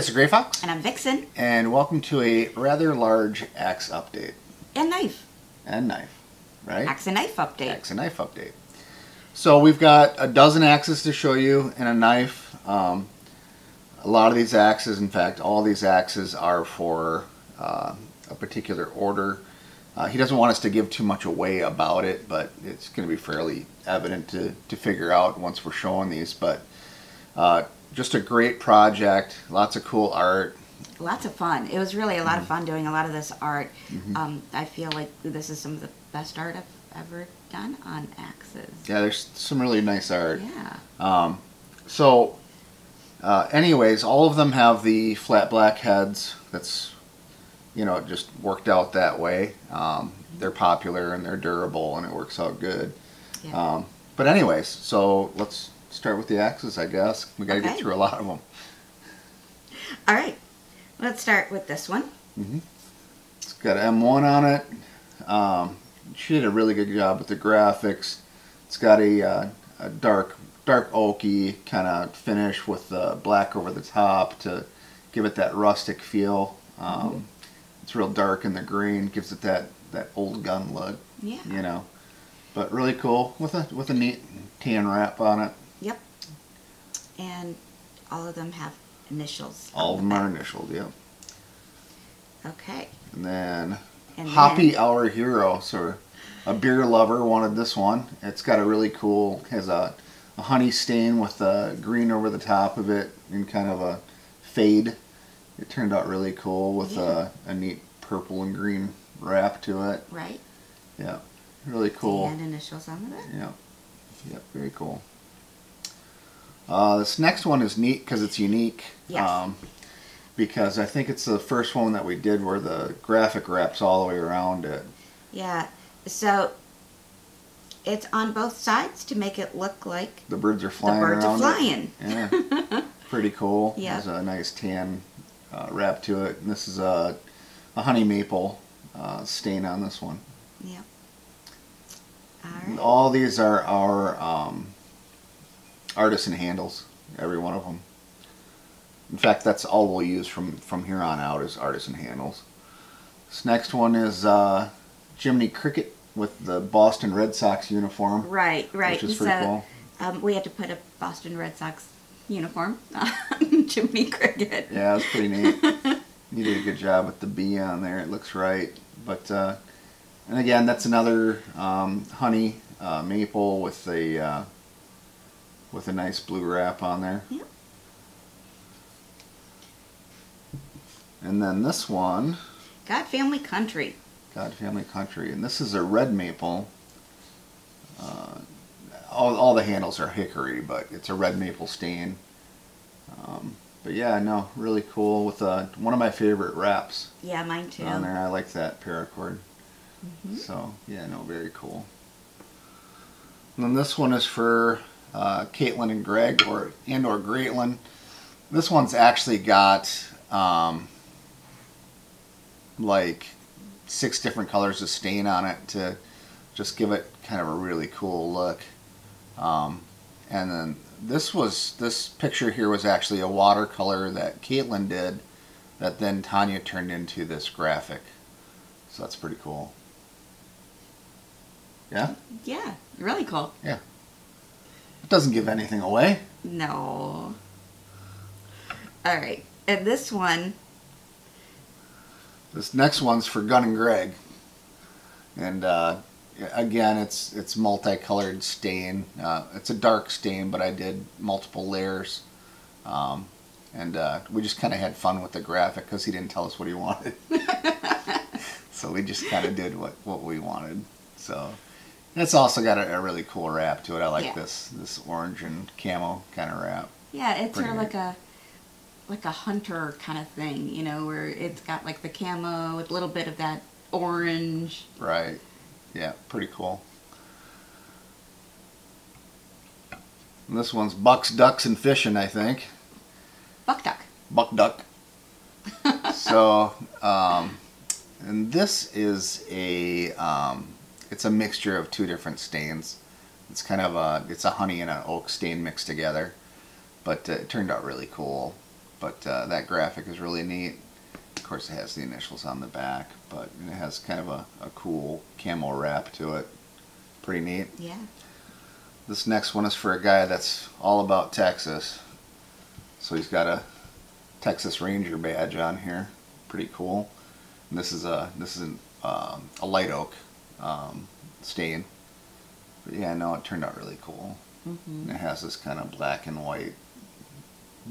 this is Gray Fox. And I'm Vixen. And welcome to a rather large axe update. And knife. And knife, right? Axe and knife update. Axe and knife update. So we've got a dozen axes to show you and a knife. A lot of these axes, in fact, all these axes are for a particular order. He doesn't want us to give too much away about it, but it's going to be fairly evident to figure out once we're showing these. But just a great project, lots of cool art. Lots of fun. It was really a lot of fun doing a lot of this art. I feel like this is some of the best art I've ever done on axes. Yeah, there's some really nice art. Yeah. Anyways, all of them have the flat black heads. That's, just worked out that way. They're popular and they're durable and it works out good. Yeah. But anyways, so let's start with the axes, I guess. We got to get through a lot of them. All right. Let's start with this one. It's got M1 on it. She did a really good job with the graphics. It's got a dark oaky kind of finish with the black over the top to give it that rustic feel. It's real dark in the green, gives it that old gun look. Yeah. But really cool with a neat tan wrap on it. Yep. And all of them have initials. All of them are initialed, yep. Okay. And then Hoppy Our Hero. So a beer lover wanted this one. It's got a really cool, has a honey stain with the green over the top of it in kind of a fade. It turned out really cool with a neat purple and green wrap to it. Right. Yeah. Really cool. And initials on it. Yeah. Yep, very cool. This next one is neat because it's unique. Yes. Because I think it's the first one that we did where the graphic wraps all the way around it. Yeah. So it's on both sides to make it look like the birds are flying around. The birds are flying. Yeah. Pretty cool. Yeah. There's a nice tan wrap to it. And this is a honey maple stain on this one. Yeah. Alright. All these are our artisan handles, every one of them. In fact, that's all we'll use from here on out is artisan handles. This next one is Jiminy Cricket with the Boston Red Sox uniform. Right. Which is pretty cool. We had to put a Boston Red Sox uniform on Jiminy Cricket. Yeah, it was pretty neat. You did a good job with the B on there. It looks right. But and again, that's another honey maple with a nice blue wrap on there. Yep. And then this one, God Family Country. God Family Country, and this is a red maple. All the handles are hickory, but it's a red maple stain. But yeah, no, really cool with one of my favorite wraps. Yeah, mine too. On there, I like that paracord. So yeah, no, very cool. And then this one is for Caitlin and Greg, or Greatland. This one's actually got like 6 different colors of stain on it to just give it kind of a really cool look. And then this picture here was actually a watercolor that Caitlin did that then Tanya turned into this graphic. So that's pretty cool. Yeah? Yeah, really cool. Yeah. It doesn't give anything away. No. Alright, and this one... This next one's for Gun and Greg. And again, it's multicolored stain. It's a dark stain, but I did multiple layers. And we just kind of had fun with the graphic because he didn't tell us what he wanted. So we just kind of did what we wanted. So it's also got a really cool wrap to it. I like this orange and camo kind of wrap. Yeah, it's sort of like a hunter kind of thing, where it's got like the camo with a little bit of that orange. Right. Yeah, pretty cool. And this one's Bucks, Ducks, and Fishing, I think. Buck Duck. Buck Duck. So, and this is it's a mixture of 2 different stains. It's kind of it's a honey and an oak stain mixed together. But it turned out really cool. But that graphic is really neat. Of course, it has the initials on the back, but it has kind of a cool camo wrap to it. Pretty neat. Yeah. This next one is for a guy that's all about Texas. So he's got a Texas Ranger badge on here. Pretty cool. And this is a light oak stain. But yeah, no, it turned out really cool. And it has this kind of black and white,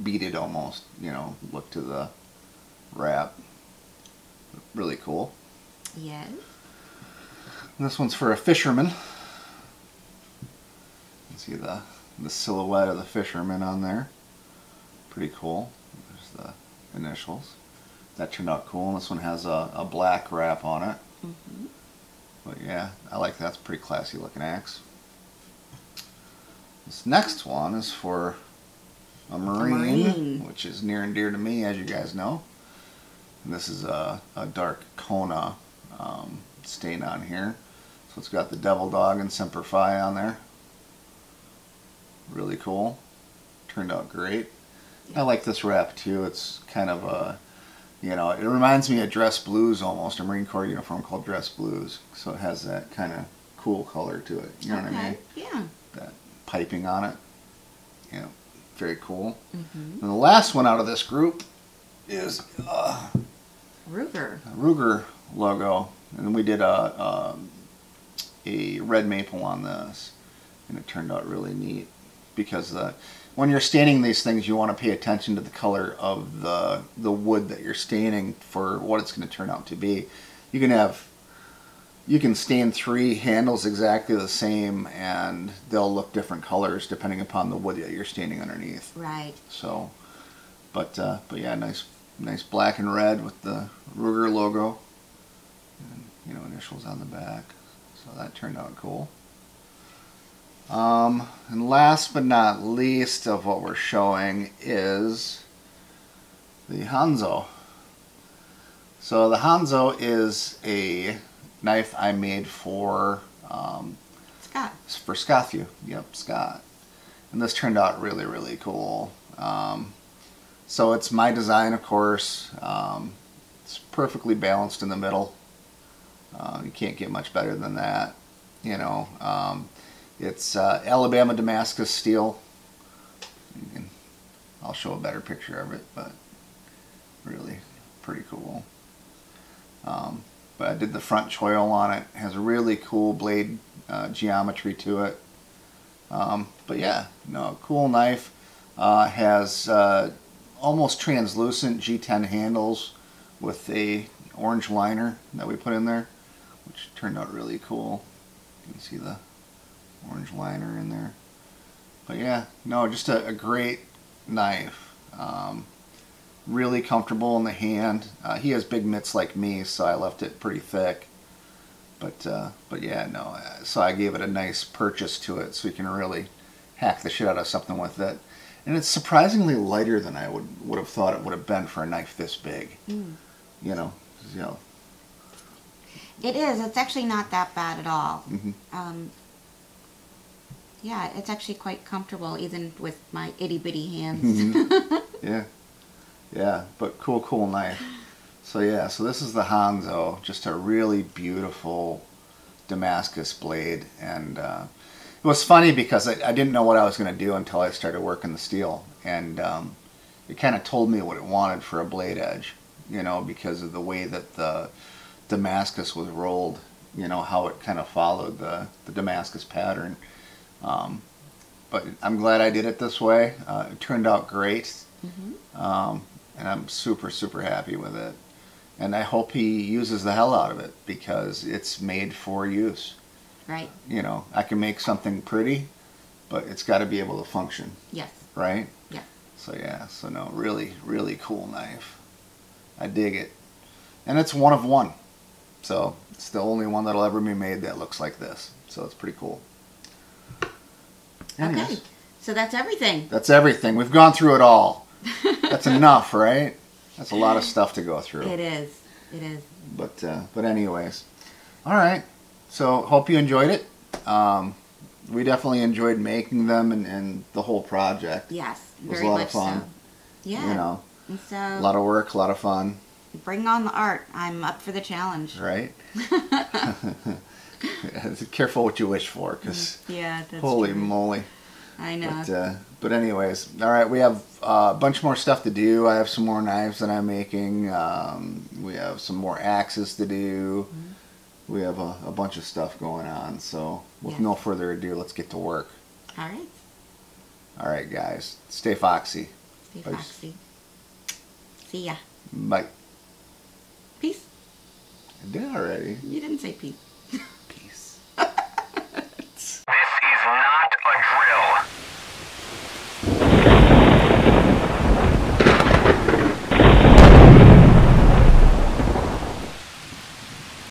beaded almost, you know, look to the wrap. Really cool. Yes. And this one's for a fisherman. You can see the silhouette of the fisherman on there. Pretty cool. There's the initials. That turned out cool. And this one has a black wrap on it. But yeah, I like that. It's a pretty classy looking axe. This next one is for a marine, which is near and dear to me, as you guys know. And this is a dark Kona stain on here. So it's got the Devil Dog and Semper Fi on there. Really cool. Turned out great. I like this wrap too. It's kind of a, you know, it reminds me of Dress Blues almost, a Marine Corps uniform called Dress Blues. So it has that kind of cool color to it. You know what I mean? Yeah. That piping on it. Yeah, very cool. And the last one out of this group is Ruger logo, and we did a red maple on this, and it turned out really neat because when you're staining these things, you want to pay attention to the color of the wood that you're staining for what it's going to turn out to be. You can stain 3 handles exactly the same, and they'll look different colors depending upon the wood that you're staining underneath. Right. So, but yeah, nice black and red with the Ruger logo, and you know, initials on the back. So that turned out cool. And last but not least of what we're showing is the Hanzo. So the Hanzo is a knife I made for Scott. For Scotthu. Yep, Scott. And this turned out really, really cool. So it's my design, of course. It's perfectly balanced in the middle. You can't get much better than that. You know, it's Alabama Damascus steel. I'll show a better picture of it, but really pretty cool. But I did the front choil on it. It has a really cool blade geometry to it. But yeah, no, cool knife. Has almost translucent G10 handles with a orange liner that we put in there, which turned out really cool. You can see the orange liner in there. But yeah, no, just a great knife. Really comfortable in the hand. He has big mitts like me, so I left it pretty thick. But yeah, no. So I gave it a nice purchase to it, so you can really hack the shit out of something with it. And it's surprisingly lighter than I would have thought it would have been for a knife this big. You know. It is. It's actually not that bad at all. Yeah, it's actually quite comfortable, even with my itty bitty hands. Yeah, but cool knife. So yeah, so this is the Hanzo, just a really beautiful Damascus blade. And it was funny because I didn't know what I was going to do until I started working the steel. And it kind of told me what it wanted for a blade edge, you know, because of the way that the Damascus was rolled, you know, how it kind of followed the Damascus pattern. But I'm glad I did it this way. It turned out great. And I'm super happy with it. And I hope he uses the hell out of it because it's made for use. Right. You know, I can make something pretty, but it's got to be able to function. Yes. Right? Yeah. So yeah, so no, really cool knife. I dig it. And it's one of one. So it's the only one that'll ever be made that looks like this. So it's pretty cool. Anyways, okay. So that's everything. That's everything. We've gone through it all. That's enough, right? That's a lot of stuff to go through. It is. It is. But anyways, all right. So hope you enjoyed it. We definitely enjoyed making them and the whole project. Yes, it was very a lot much of fun. so. Yeah. You know, And so, A lot of work, a lot of fun. bring on the art. I'm up for the challenge. Right? Careful what you wish for, because Yeah, that's holy true. moly. I know. But anyways, all right, we have a bunch more stuff to do. I have some more knives that I'm making. We have some more axes to do. We have a bunch of stuff going on. So with Yes. no further ado, let's get to work. All right. All right, guys. Stay foxy. Stay Bye. foxy. See ya. Bye. Peace. I did already. You didn't say peace.